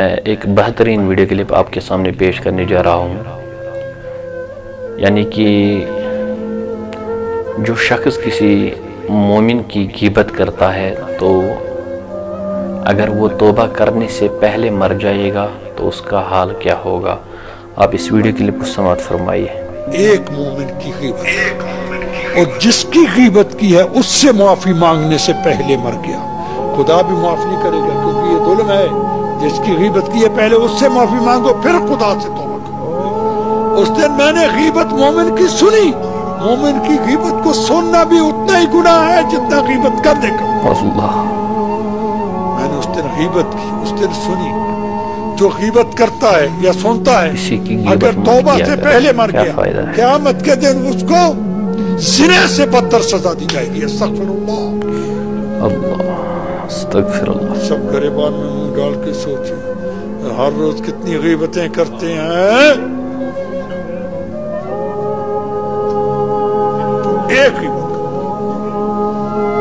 एक बेहतरीन video clip आपके सामने पेश करने जा रहा हूँ। यानी कि जो शख्स किसी मोमिन की ग़ीबत करता है तो अगर वो तौबा करने से पहले मर जाएगा तो उसका हाल क्या होगा। आप इस वीडियो क्लिप को समाअत फरमाइए। एक मोमिन की ग़ीबत और जिसकी ग़ीबत की है उससे माफी मांगने से पहले मर गया, खुदा भी माफ नहीं करेगा, क्योंकि ये जुल्म है। जिसकी ग़ीबत की है पहले उससे माफी मांगो, फिर खुदा से तौबा करो। उस दिन मैंने ग़ीबत मोमिन की सुनी। मोमिन की ग़ीबत को सुनना भी उतना ही गुनाह है जितना ग़ीबत करने का। मैंने उस दिन ग़ीबत की, उस दिन सुनी। जो ग़ीबत करता है या सुनता है अगर तौबा से पहले मर गया, क़यामत के दिन उसको ज़िना से बदतर सजा दी जाएगी। अस्तग़फिरुल्लाह, अस्तग़फिरुल्लाह। सब गरीबान में मुंह डाल के सोचे, हर रोज कितनी ग़ीबतें करते हैं। एक ग़ीबत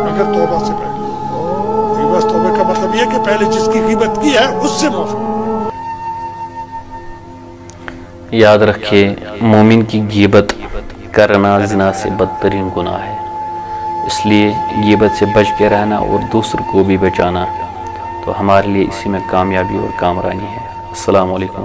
अगर तौबा से पहले, ग़ीबत तौबे का मतलब यह कि पहले जिसकी ग़ीबत की है उससे माफी। याद रखिए, मोमिन की ग़ीबत करना ज़िना से बदतरीन गुनाह है, इसलिए ग़ीबत से बच के रहना और दूसरों को भी बचाना तो हमारे लिए इसी में कामयाबी और कामरानी है। अस्सलामु अलैकुम।